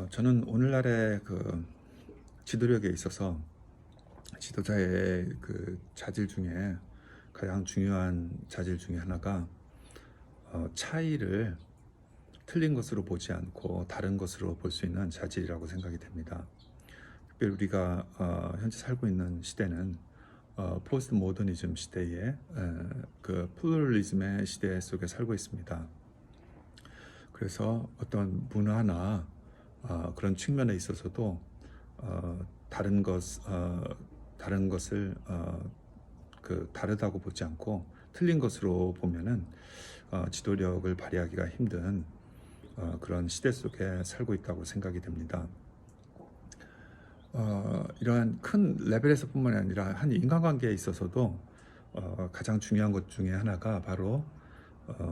저는 오늘날의 그 지도력에 있어서 지도자의 그 자질 중에 가장 중요한 자질 중에 하나가 차이를 틀린 것으로 보지 않고 다른 것으로 볼 수 있는 자질이라고 생각이 됩니다. 특별히 우리가 현재 살고 있는 시대는 포스트 모더니즘 시대에 그 플루럴리즘의 시대 속에 살고 있습니다. 그래서 어떤 문화나 그런 측면에 있어서도 다른 다른 것을 그 다르다고 보지 않고 틀린 것으로 보면은 지도력을 발휘하기가 힘든 그런 시대 속에 살고 있다고 생각이 됩니다. 이러한 큰 레벨에서뿐만 아니라 한 인간관계에 있어서도 가장 중요한 것 중에 하나가 바로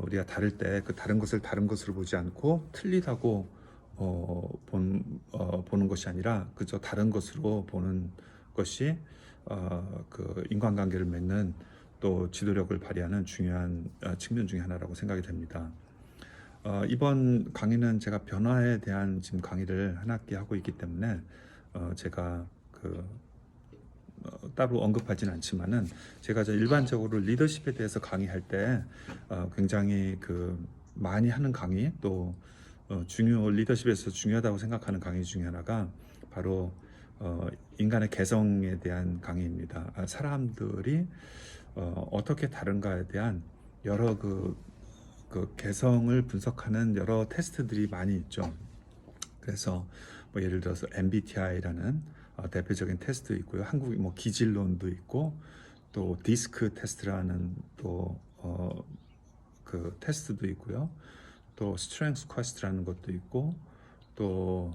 우리가 다를 때 그 다른 것을 다른 것으로 보지 않고 틀리다고 보는 것이 아니라 그저 다른 것으로 보는 것이 그 인간관계를 맺는 또 지도력을 발휘하는 중요한 측면 중에 하나라고 생각이 됩니다. 이번 강의는 제가 변화에 대한 지금 강의를 한 학기 하고 있기 때문에 제가 그 따로 언급하지는 않지만은 제가 일반적으로 리더십에 대해서 강의할 때 굉장히 그 많이 하는 강의 또 리더십에서 중요하다고 생각하는 강의 중에 하나가 바로 인간의 개성에 대한 강의입니다. 사람들이 어떻게 다른가에 대한 여러 그 개성을 분석하는 여러 테스트들이 많이 있죠. 그래서 뭐 예를 들어서 MBTI라는 대표적인 테스트 있고요. 한국 뭐 기질론도 있고 또 디스크 테스트라는 또 그 테스트도 있고요. 또 스트렝스 퀘스트라는 것도 있고 또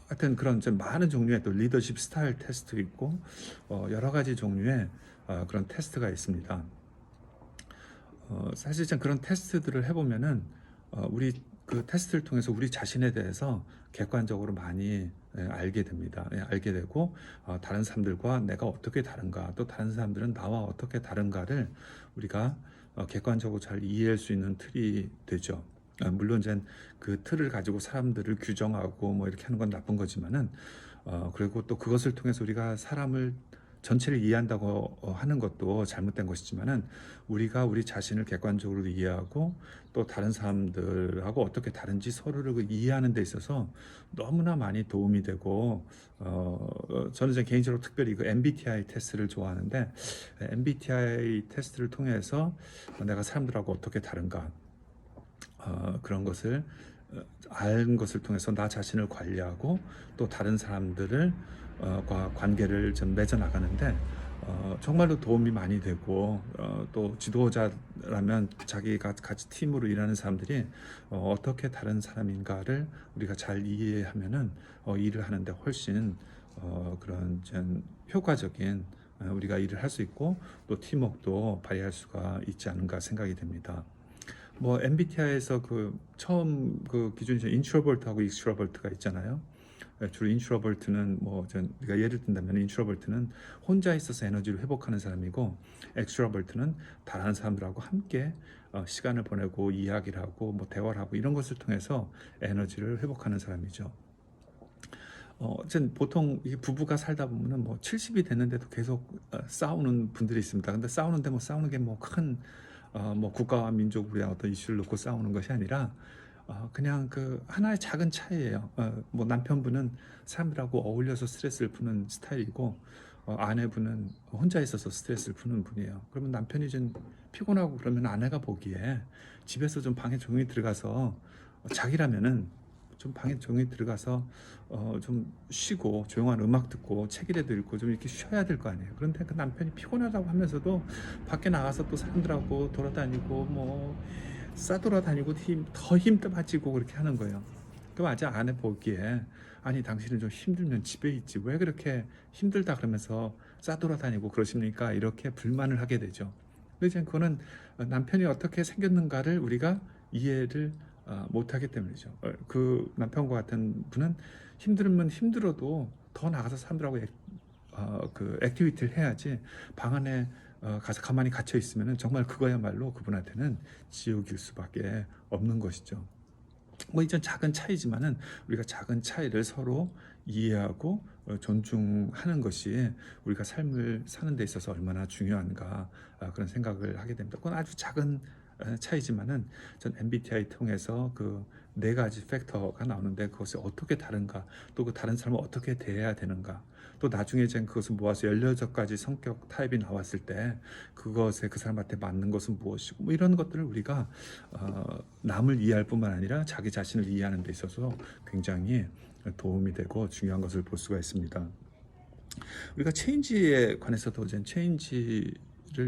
하여튼 그런 좀 많은 종류의 또 리더십 스타일 테스트 있고 여러 가지 종류의 그런 테스트가 있습니다. 사실상 그런 테스트들을 해보면은 우리 그 테스트를 통해서 우리 자신에 대해서 객관적으로 많이 알게 됩니다. 알게 되고 다른 사람들과 내가 어떻게 다른가, 또 다른 사람들은 나와 어떻게 다른가를 우리가 객관적으로 잘 이해할 수 있는 틀이 되죠. 물론 이제 그 틀을 가지고 사람들을 규정하고 뭐 이렇게 하는 건 나쁜 거지만은 그리고 또 그것을 통해서 우리가 사람을 전체를 이해한다고 하는 것도 잘못된 것이지만은 우리가 우리 자신을 객관적으로 이해하고 또 다른 사람들하고 어떻게 다른지 서로를 이해하는 데 있어서 너무나 많이 도움이 되고 저는 이제 개인적으로 특별히 그 MBTI 테스트를 좋아하는데 MBTI 테스트를 통해서 내가 사람들하고 어떻게 다른가 그런 것을 아는 것을 통해서 나 자신을 관리하고 또 다른 사람들을 과 관계를 좀 맺어 나가는데 정말로 도움이 많이 되고 또 지도자라면 자기가 같이 팀으로 일하는 사람들이 어떻게 다른 사람인가를 우리가 잘 이해하면은 일을 하는데 훨씬 그런 좀 효과적인 우리가 일을 할 수 있고 또 팀워크도 발휘할 수가 있지 않은가 생각이 됩니다. 뭐 MBTI에서 그 처음 그 기준이 인트로버트하고 익스트로버트가 있잖아요. 주로 인트로버트는 뭐 우리가 예를 든다면 인트로버트는 혼자 있어서 에너지를 회복하는 사람이고 엑스트로버트는 다른 사람들하고 함께 시간을 보내고 이야기를 하고 뭐 대화를 하고 이런 것을 통해서 에너지를 회복하는 사람이죠. 보통 이 부부가 살다 보면은 뭐 70이 됐는데도 계속 싸우는 분들이 있습니다. 근데 싸우는데 뭐 싸우는 게 뭐 큰 뭐 국가와 민족의 어떤 이슈를 놓고 싸우는 것이 아니라 그냥 그 하나의 작은 차이예요. 뭐 남편분은 사람들하고 어울려서 스트레스를 푸는 스타일이고 아내분은 혼자 있어서 스트레스를 푸는 분이에요. 그러면 남편이 좀 피곤하고 그러면 아내가 보기에 집에서 좀 방에 조용히 들어가서 자기라면은 좀 방에 조용히 들어가서 좀 쉬고 조용한 음악 듣고 책이라도 읽고 좀 이렇게 쉬어야 될 거 아니에요. 그런데 그 남편이 피곤하다고 하면서도 밖에 나가서 또 사람들하고 돌아다니고 뭐 싸돌아다니고 더 힘 빠지고 그렇게 하는 거예요. 그럼 아직 아내 보기에 아니 당신은 좀 힘들면 집에 있지 왜 그렇게 힘들다 그러면서 싸돌아다니고 그러십니까? 이렇게 불만을 하게 되죠. 근데 그거는 남편이 어떻게 생겼는가를 우리가 이해를 못하기 때문이죠. 그 남편과 같은 분은 힘들면 힘들어도 더 나가서 사람들하고 그 액티비티를 해야지 방 안에 가서 가만히 갇혀 있으면 정말 그거야말로 그분한테는 지옥일 수밖에 없는 것이죠. 뭐 이전 작은 차이지만은 우리가 작은 차이를 서로 이해하고 존중하는 것이 우리가 삶을 사는 데 있어서 얼마나 중요한가, 그런 생각을 하게 됩니다. 그건 아주 작은 차이지만은 전 MBTI 통해서 그 네 가지 팩터가 나오는데 그것이 어떻게 다른가, 또 그 다른 사람을 어떻게 대해야 되는가, 또 나중에 이제 그것을 모아서 16가지 성격 타입이 나왔을 때 그것에 그 사람한테 맞는 것은 무엇이고, 뭐 이런 것들을 우리가 남을 이해할 뿐만 아니라 자기 자신을 이해하는 데 있어서 굉장히 도움이 되고 중요한 것을 볼 수가 있습니다. 우리가 체인지에 관해서도 이제 체인지를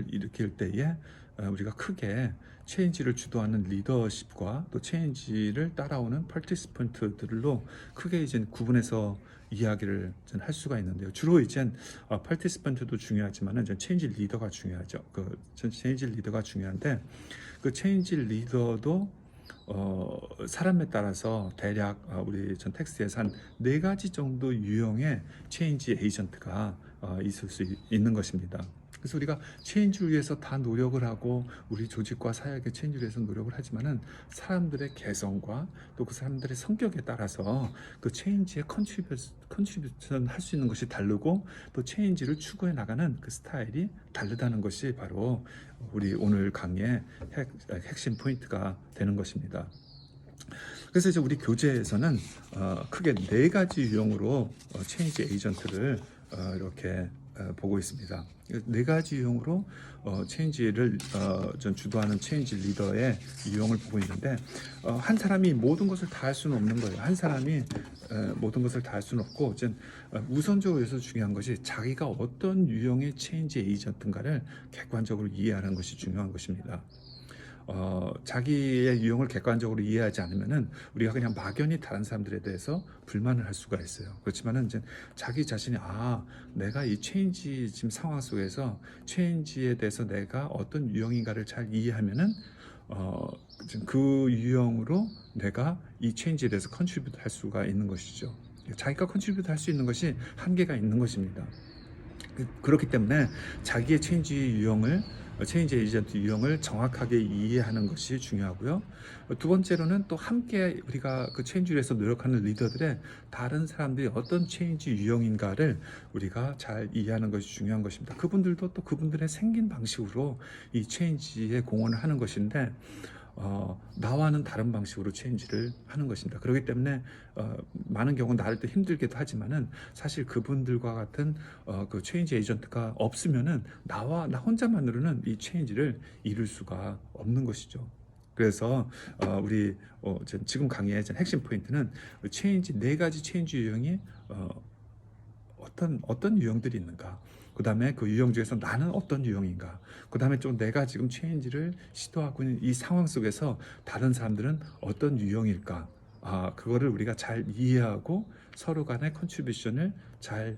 일으킬 때에 우리가 크게 체인지를 주도하는 리더십과 또 체인지를 따라오는 파티시펀트들로 크게 이제 구분해서 이야기를 할 수가 있는데요. 주로 이제 파티시펀트도 중요하지만은 체인지 리더가 중요하죠. 그 체인지 리더가 중요한데, 그 체인지 리더도 사람에 따라서 대략 우리 전 텍스트에서 한 네 가지 정도 유형의 체인지 에이전트가 있을 수 있는 것입니다. 그래서 우리가 체인지를 위해서 다 노력을 하고 우리 조직과 사역의 체인지를 위해서 노력을 하지만은 사람들의 개성과 또 그 사람들의 성격에 따라서 그 체인지에 컨트리뷰션 할 수 있는 것이 다르고, 또 체인지를 추구해 나가는 그 스타일이 다르다는 것이 바로 우리 오늘 강의의 핵심 포인트가 되는 것입니다. 그래서 이제 우리 교재에서는 크게 네 가지 유형으로 체인지 에이전트를 이렇게 보고 있습니다. 네 가지 유형으로 체인지를 전 주도하는 체인지 리더의 유형을 보고 있는데, 한 사람이 모든 것을 다 할 수는 없는 거예요. 한 사람이 모든 것을 다 할 수는 없고, 우선적으로 해서 중요한 것이 자기가 어떤 유형의 체인지 에이전트인가를 객관적으로 이해하는 것이 중요한 것입니다. 자기의 유형을 객관적으로 이해하지 않으면은 우리가 그냥 막연히 다른 사람들에 대해서 불만을 할 수가 있어요. 그렇지만은 이제 자기 자신이 내가 이 체인지 지금 상황 속에서 체인지에 대해서 내가 어떤 유형인가를 잘 이해하면은 그 유형으로 내가 이 체인지에 대해서 컨트리뷰트 할 수가 있는 것이죠. 자기가 컨트리뷰트 할 수 있는 것이 한계가 있는 것입니다. 그렇기 때문에 자기의 체인지 에이전트 유형을 정확하게 이해하는 것이 중요하고요. 두 번째로는 또 함께 우리가 그 체인지를 위해서 노력하는 리더들의 다른 사람들이 어떤 체인지 유형인가를 우리가 잘 이해하는 것이 중요한 것입니다. 그분들도 또 그분들의 생긴 방식으로 이 체인지에 공헌을 하는 것인데, 나와는 다른 방식으로 체인지를 하는 것입니다. 그렇기 때문에 많은 경우 나를 또 힘들기도 하지만은 사실 그분들과 같은 그 체인지 에이전트가 없으면은 나 혼자만으로는 이 체인지를 이룰 수가 없는 것이죠. 그래서 우리 지금 강의의 핵심 포인트는 네 가지 체인지 유형이 어떤 유형들이 있는가, 그 다음에 그 유형 중에서 나는 어떤 유형인가, 그 다음에 좀 내가 지금 체인지를 시도하고 있는 이 상황 속에서 다른 사람들은 어떤 유형일까, 그거를 우리가 잘 이해하고 서로 간의 컨트리뷰션을 잘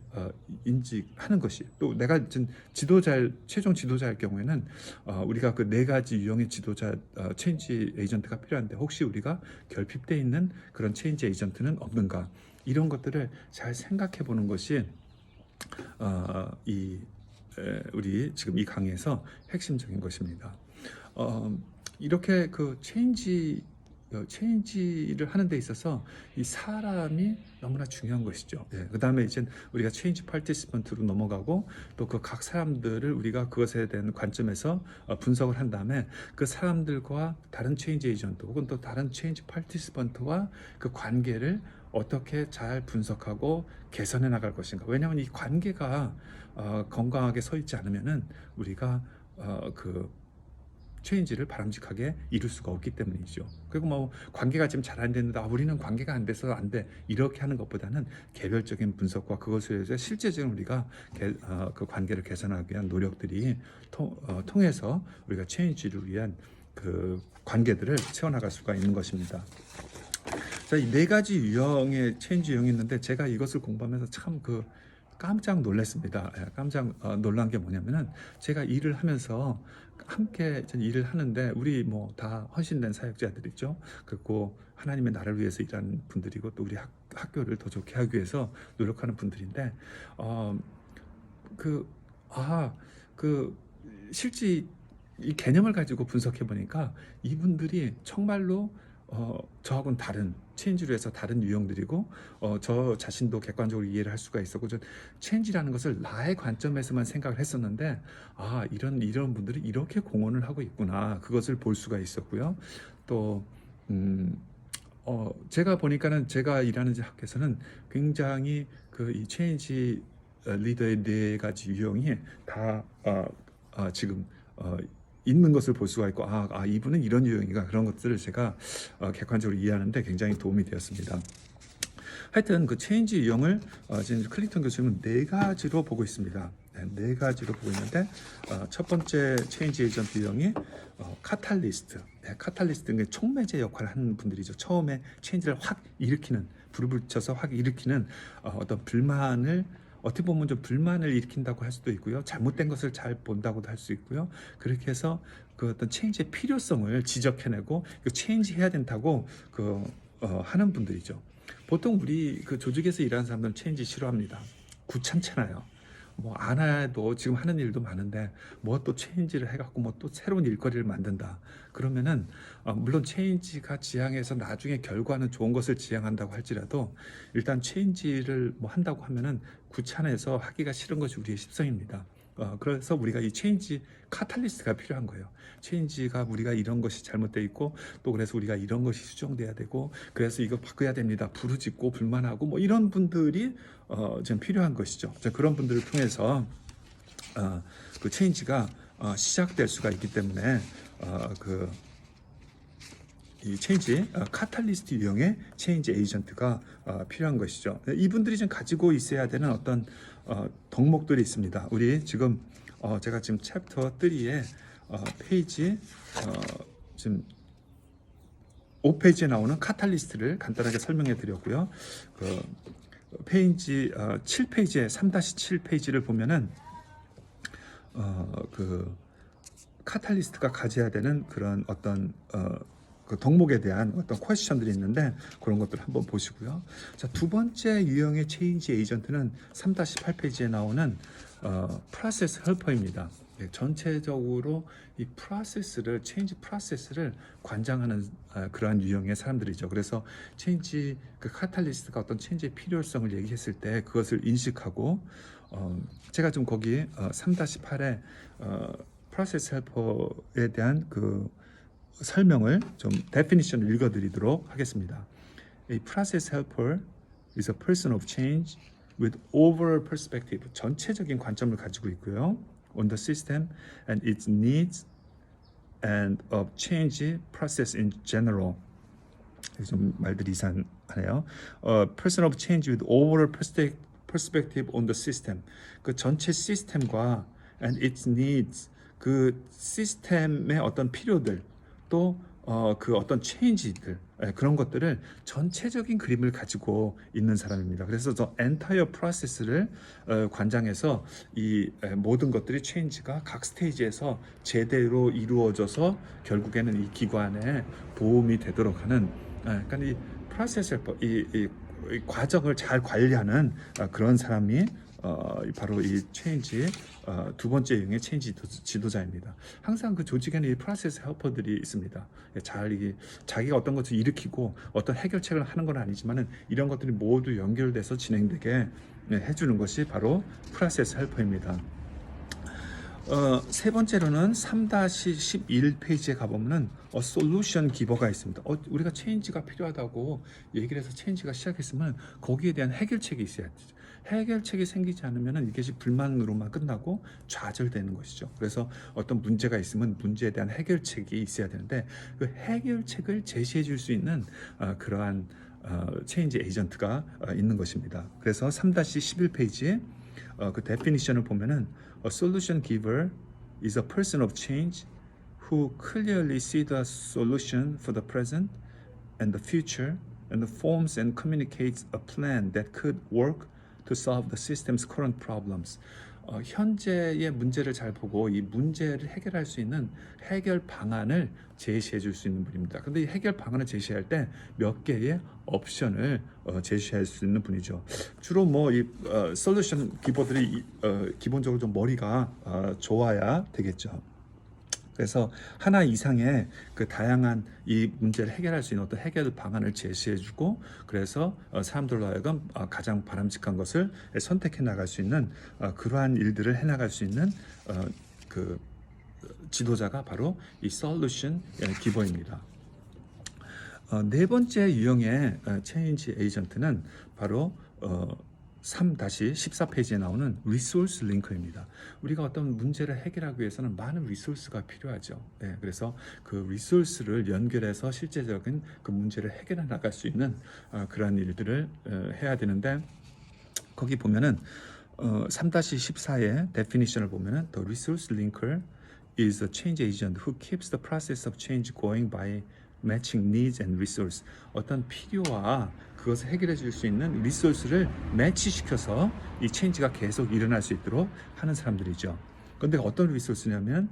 인지하는 것이, 또 내가 최종 지도자일 경우에는 우리가 그 네 가지 유형의 지도자 체인지 에이전트가 필요한데, 혹시 우리가 결핍되어 있는 그런 체인지 에이전트는 없는가, 이런 것들을 잘 생각해 보는 것이 우리 지금 이 강의에서 핵심적인 것입니다. 이렇게 그 체인지를 하는 데 있어서 이 사람이 너무나 중요한 것이죠. 그 다음에 이제 우리가 체인지 파티시펀트로 넘어가고, 또 그 각 사람들을 우리가 그것에 대한 관점에서 분석을 한 다음에 그 사람들과 다른 체인지 에이전트 혹은 또 다른 체인지 파티시펀트와 그 관계를 어떻게 잘 분석하고 개선해 나갈 것인가. 왜냐하면 이 관계가 건강하게 서 있지 않으면은 우리가 그 체인지를 바람직하게 이룰 수가 없기 때문이죠. 그리고 뭐 관계가 지금 잘 안 되는데 우리는 관계가 안 돼서 안 돼, 이렇게 하는 것보다는 개별적인 분석과 그것을 위해서 실제적으로 우리가 그 관계를 개선하기 위한 노력들이 통해서 우리가 체인지를 위한 그 관계들을 채워나갈 수가 있는 것입니다. 자, 이 네 가지 유형의 체인지 유형이 있는데, 제가 이것을 공부하면서 참 깜짝 놀랐습니다. 깜짝 놀란 게 뭐냐면은, 제가 일을 하면서 함께 일을 하는데 우리 뭐 다 헌신된 사역자들이죠. 그리고 하나님의 나라를 위해서 일하는 분들이고, 또 우리 학교를 더 좋게 하기 위해서 노력하는 분들인데, 실제 이 개념을 가지고 분석해 보니까 이분들이 정말로 저하고는 다른 체인지로 해서 다른 유형들이고 저 자신도 객관적으로 이해를 할 수가 있었고 저 체인지라는 것을 나의 관점에서만 생각을 했었는데 이런 분들이 이렇게 공헌을 하고 있구나 그것을 볼 수가 있었고요. 또 제가 보니까는 제가 일하는 학교에서는 굉장히 그 이 체인지 리더의 네 가지 유형이 다 지금 있는 것을 볼 수가 있고 이분은 이런 유형이가 그런 것들을 제가 객관적으로 이해하는데 굉장히 도움이 되었습니다. 하여튼 그 체인지 유형을 지금 클린턴 교수님은 네 가지로 보고 있습니다. 네 가지로 보고 있는데 첫 번째 체인지 에이전트 유형이 카탈리스트. 카탈리스트는 촉매제 역할을 하는 분들이죠. 처음에 체인지를 확 일으키는 불을 붙여서 확 일으키는 어떤 불만을 어떻게 보면 좀 불만을 일으킨다고 할 수도 있고요. 잘못된 것을 잘 본다고도 할 수 있고요. 그렇게 해서 그 어떤 체인지의 필요성을 지적해내고 그 체인지 해야 된다고 하는 분들이죠. 보통 우리 그 조직에서 일하는 사람들은 체인지 싫어합니다. 귀찮잖아요. 뭐 안 해도 지금 하는 일도 많은데 뭐 또 체인지를 해갖고 뭐 또 새로운 일거리를 만든다. 그러면은 물론 체인지가 지향해서 나중에 결과는 좋은 것을 지향한다고 할지라도 일단 체인지를 뭐 한다고 하면은 귀찮아서 하기가 싫은 것이 우리의 습성입니다. 그래서 우리가 이 체인지 카탈리스트가 필요한 거예요. 체인지가 우리가 이런 것이 잘못되어 있고 또 그래서 우리가 이런 것이 수정돼야 되고 그래서 이거 바꿔야 됩니다. 부르짖고 불만하고 뭐 이런 분들이 좀 필요한 것이죠. 그런 분들을 통해서 그 체인지가 시작될 수가 있기 때문에 이 체인지 카탈리스트 유형의 체인지 에이전트가 필요한 것이죠. 이분들이 좀 가지고 있어야 되는 어떤 덕목들이 있습니다. 우리 지금 제가 지금 챕터 3에 페이지 지금 5페이지에 나오는 카탈리스트를 간단하게 설명해 드렸고요. 그 페이지 7페이지에 3-7페이지를 보면은 그 카탈리스트가 가져야 되는 그런 어떤 그 덕목에 대한 어떤 퀘스천들이 있는데 그런 것들 한번 보시고요. 자, 두 번째 유형의 체인지 에이전트는 3-8페이지에 나오는 프로세스 헬퍼입니다. 전체적으로 이 프로세스를 체인지 프로세스를 관장하는 그러한 유형의 사람들이죠. 그래서 체인지 그 카탈리스트가 어떤 체인지의 필요성을 얘기했을 때 그것을 인식하고 제가 좀 거기 3-8에 프로세스 헬퍼에 대한 그 설명을 좀 definition을 읽어드리도록 하겠습니다. A process helper is a person of change with overall perspective. 전체적인 관점을 가지고 있고요. On the system and its needs and of change process in general. 좀 말들이 이상하네요. Person of change with overall perspective on the system. 그 전체 시스템과 and its needs. 그 시스템의 어떤 필요들 또 그 어떤 체인지들 그런 것들을 전체적인 그림을 가지고 있는 사람입니다. 그래서 저 엔타이어 프로세스를 관장해서 이 모든 것들이 체인지가 각 스테이지에서 제대로 이루어져서 결국에는 이 기관에 도움이 되도록 하는 그러니까 이 프로세스 이 과정을 잘 관리하는 그런 사람이 바로 이 체인지 두 번째 유형의 체인지 지도자입니다. 항상 그 조직에는 이 프로세스 헬퍼들이 있습니다. 자기가 어떤 것을 일으키고 어떤 해결책을 하는 건 아니지만은 이런 것들이 모두 연결돼서 진행되게 해주는 것이 바로 프로세스 헬퍼입니다. 세 번째로는 3-11페이지에 가보면은 솔루션 기버가 있습니다. 우리가 체인지가 필요하다고 얘기를 해서 체인지가 시작했으면 거기에 대한 해결책이 있어야 되죠. 해결책이 생기지 않으면 이것이 불만으로만 끝나고 좌절되는 것이죠. 그래서 어떤 문제가 있으면 문제에 대한 해결책이 있어야 되는데 그 해결책을 제시해 줄 수 있는 그러한 체인지 에이전트가 있는 것입니다. 그래서 3-11페이지에 그 데피니션을 보면은 A solution giver is a person of change who clearly sees the solution for the present and the future and forms and communicates a plan that could work to solve the system's current problems. 현재의 문제를 잘 보고 이 문제를 해결할 수 있는 해결 방안을 제시해 줄 수 있는 분입니다. 근데 이 해결 방안을 제시할 때 몇 개의 옵션을 제시할 수 있는 분이죠. 주로 뭐 이 솔루션 기버들이 기본적으로 좀 머리가 좋아야 되겠죠. 그래서 하나 이상의 그 다양한 이 문제를 해결할 수 있는 어떤 해결 방안을 제시해주고, 그래서 사람들로 하여금 가장 바람직한 것을 선택해 나갈 수 있는 그러한 일들을 해나갈 수 있는 그 지도자가 바로 이 솔루션 기버입니다. 네 번째 유형의 체인지 에이전트는 바로 3-14페이지에 나오는 리소스 링커입니다. 우리가 어떤 문제를 해결하기 위해서는 많은 리소스가 필요하죠. 네, 그래서 그 리소스를 연결해서 실제적인 그 문제를 해결해 나갈 수 있는 그러한 일들을 해야 되는데, 거기 보면은 3-14의 definition을 보면은 the resource linker is a change agent who keeps the process of change going by matching needs and resource. 어떤 필요와 그것을 해결해 줄 수 있는 리소스를 매치시켜서 이 체인지가 계속 일어날 수 있도록 하는 사람들이죠. 그런데 어떤 리소스냐면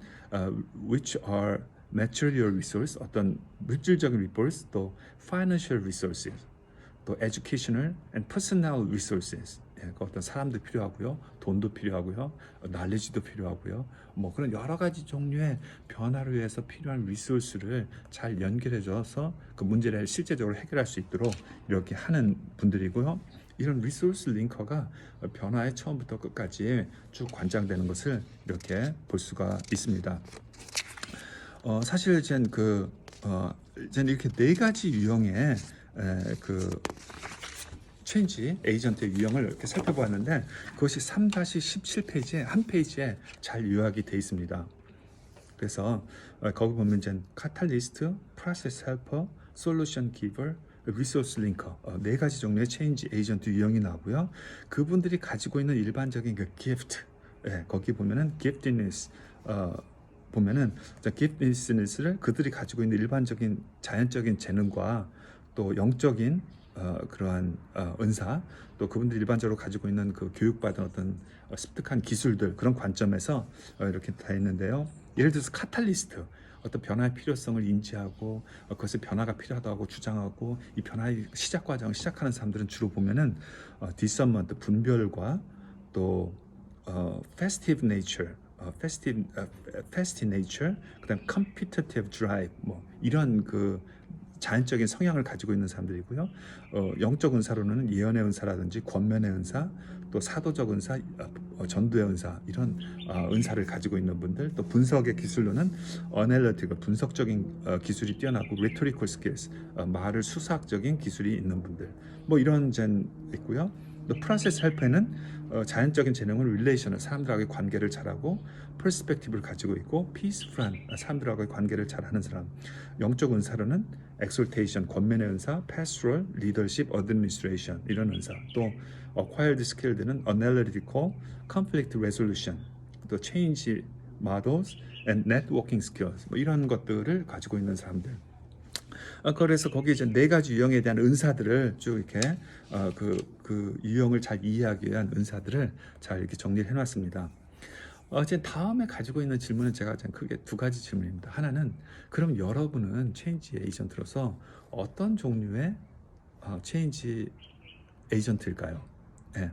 which are material resource, 어떤 물질적인 resource, 또 financial resources, 또 educational and personal resources. 그 어떤 사람도 필요하고요, 돈도 필요하고요, knowledge도 필요하고요, 뭐 그런 여러 가지 종류의 변화를 위해서 필요한 리소스를 잘 연결해줘서 그 문제를 실제적으로 해결할 수 있도록 이렇게 하는 분들이고요. 이런 리소스 링커가 변화의 처음부터 끝까지 쭉 관장되는 것을 이렇게 볼 수가 있습니다. 사실 이젠 이렇게 네 가지 유형의 그 체인지 에이전트의 유형을 이렇게 살펴보았는데, 그것이 3-17페이지에 한 페이지에 잘 요약이 되어 있습니다. 그래서 거기 보면 이제 카탈리스트, 프로세스 헬퍼, 솔루션 기버, 리소스 링커 네 가지 종류의 체인지 에이전트 유형이 나오고요. 그분들이 가지고 있는 일반적인 그 기프트, 거기 보면은 giftedness 보면은 giftedness를 그들이 가지고 있는 일반적인 자연적인 재능과 또 영적인 그러한 은사, 또 그분들이 일반적으로 가지고 있는 그 교육받은 어떤 습득한 기술들, 그런 관점에서 이렇게 다 있는데요. 예를 들어서 카탈리스트, 어떤 변화의 필요성을 인지하고 그것의 변화가 필요하다고 주장하고 이 변화의 시작 과정을 시작하는 사람들은 주로 보면은 discernment, 분별과 또 festive nature, festive nature, 그다음 competitive drive, 뭐 이런 그 자연적인 성향을 가지고 있는 사람들이고요. 영적 은사로는 예언의 은사라든지 권면의 은사, 또 사도적 은사, 전도의 은사, 이런 은사를 가지고 있는 분들, 또 분석의 기술로는 어널리티컬, 분석적인 기술이 뛰어나고 rhetorical skills, 말을 수사학적인 기술이 있는 분들, 뭐 이런 젠 있고요. 또 프로세스 헬퍼는 자연적인 재능은 릴레이셔널, 사람들하고의 관계를 잘하고 퍼스펙티브를 가지고 있고 피스풀한, 사람들하고의 관계를 잘하는 사람. 영적 은사로는 엑솔테이션, 권면의 은사, pastoral, leadership, administration, 이런 은사. 또 acquired skill들은 analytical, conflict resolution, 또 change models and networking skills, 뭐 이런 것들을 가지고 있는 사람들. 그래서 거기에 이제 네 가지 유형에 대한 은사들을 쭉 이렇게 그 유형을 잘 이해하기 위한 은사들을 잘 이렇게 정리를 해놨습니다. 이제 다음에 가지고 있는 질문은 제가 크게 두 가지 질문입니다. 하나는, 그럼 여러분은 체인지 에이전트로서 어떤 종류의 체인지 에이전트일까요? 네.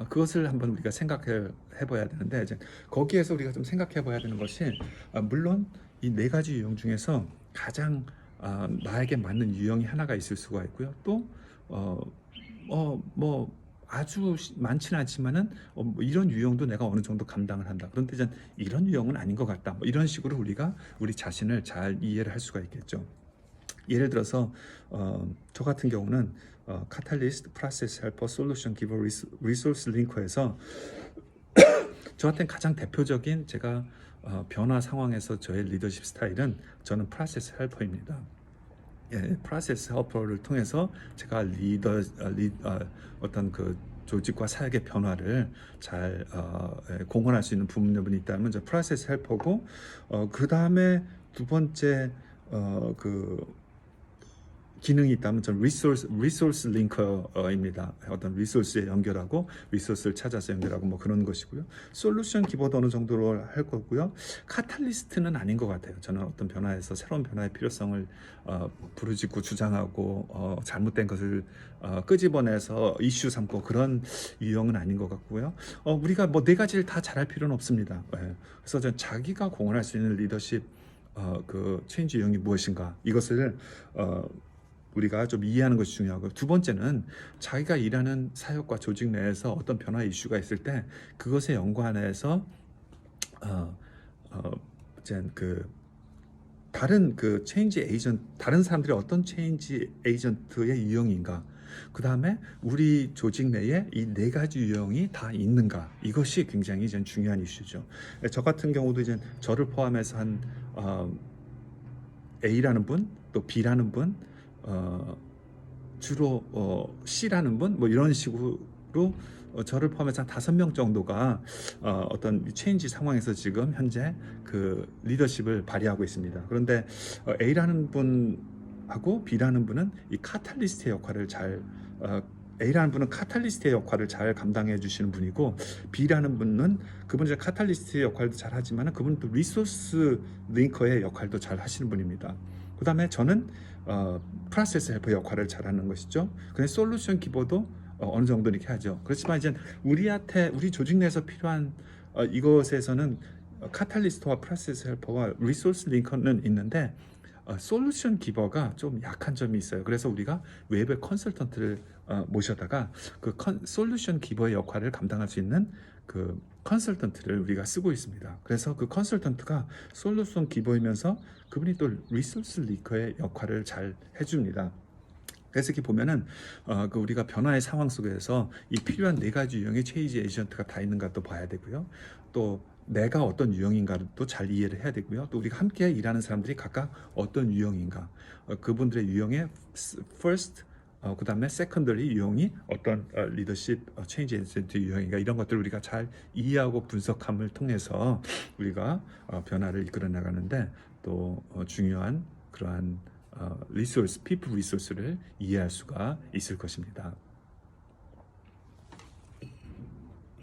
그것을 한번 우리가 생각해 봐야 되는데, 이제 거기에서 우리가 좀 생각해 봐야 되는 것이, 물론 이 네 가지 유형 중에서 가장 나에게 맞는 유형이 하나가 있을 수가 있고요. 또 뭐 아주 많지는 않지만은 뭐 이런 유형도 내가 어느 정도 감당을 한다. 그런데 이제 이런 유형은 아닌 것 같다. 뭐 이런 식으로 우리가 우리 자신을 잘 이해를 할 수가 있겠죠. 예를 들어서 저 같은 경우는 카탈리스트, 프로세스 헬퍼, 솔루션 기버, 리소스 링커에서 저한테는 가장 대표적인 제가 변화 상황에서 저의 리더십 스타일은, 저는 프로세스 헬퍼입니다. 프로세스 헬퍼를 통해서 제가 어떤 그 조직과 사역의 변화를 잘 공헌할 수 있는 부분이 있다면 저 프로세스 헬퍼고, 그 다음에 두 번째 기능이 있다면 저는 리소스 링커입니다. 어떤 리소스에 연결하고 리소스를 찾아서 연결하고 뭐 그런 것이고요. 솔루션 기보도 어느 정도로 할 거고요. 카탈리스트는 아닌 것 같아요. 저는 어떤 변화에서 새로운 변화의 필요성을 부르짖고 주장하고 잘못된 것을 끄집어내서 이슈 삼고 그런 유형은 아닌 것 같고요. 우리가 뭐 네 가지를 다 잘할 필요는 없습니다. 예. 그래서 저는 자기가 공헌할 수 있는 리더십 그 체인지 유형이 무엇인가 이것을 우리가 좀 이해하는 것이 중요하고, 두 번째는 자기가 일하는 사역과 조직 내에서 어떤 변화 이슈가 있을 때 그것에 연관해서 어, 어, 이제 그 다른 그 체인지 에이전트, 다른 사람들이 어떤 체인지 에이전트의 유형인가, 그 다음에 우리 조직 내에 이 네 가지 유형이 다 있는가, 이것이 굉장히 이제 중요한 이슈죠. 저 같은 경우도 이제 저를 포함해서 한 A라는 분, 또 B라는 분, 주로 C라는 분, 뭐 이런 식으로 저를 포함해서 한 5명 정도가 어떤 체인지 상황에서 지금 현재 그 리더십을 발휘하고 있습니다. 그런데 A라는 분하고 B라는 분은 이 카탈리스트의 역할을 잘 A라는 분은 카탈리스트의 역할을 잘 감당해 주시는 분이고, B라는 분은 그분이 카탈리스트의 역할도 잘 하지만 그분도 리소스 링커의 역할도 잘 하시는 분입니다. 그 다음에 저는 프로세스 헬퍼 역할을 잘 하는 것이죠. 그래서 솔루션 기보도 어느 정도 이렇게 하죠. 그렇지만 이제 우리한테, 우리 조직 내에서 필요한 이것에서는 카탈리스트와 프로세스 헬퍼와 리소스 링커는 있는데 솔루션 기버가 좀 약한 점이 있어요. 그래서 우리가 외부의 컨설턴트를 모셔다가 그 솔루션 기버의 역할을 감당할 수 있는 그 컨설턴트를 우리가 쓰고 있습니다. 그래서 그 컨설턴트가 솔루션 기버이면서 그분이 또 리소스 링커의 역할을 잘 해줍니다. 그래서 이렇게 보면은 그 우리가 변화의 상황 속에서 이 필요한 네 가지 유형의 체인지 에이전트가 다 있는가 또 봐야 되고요. 또 내가 어떤 유형인가도 잘 이해를 해야 되고요. 또 우리가 함께 일하는 사람들이 각각 어떤 유형인가, 그분들의 유형의 first, 그 다음에 secondary 유형이 어떤 리더십 체인지 에이전트 유형인가, 이런 것들을 우리가 잘 이해하고 분석함을 통해서 우리가 변화를 이끌어 나가는데 또 중요한 그러한 리소스, 피플 리소스를 이해할 수가 있을 것입니다.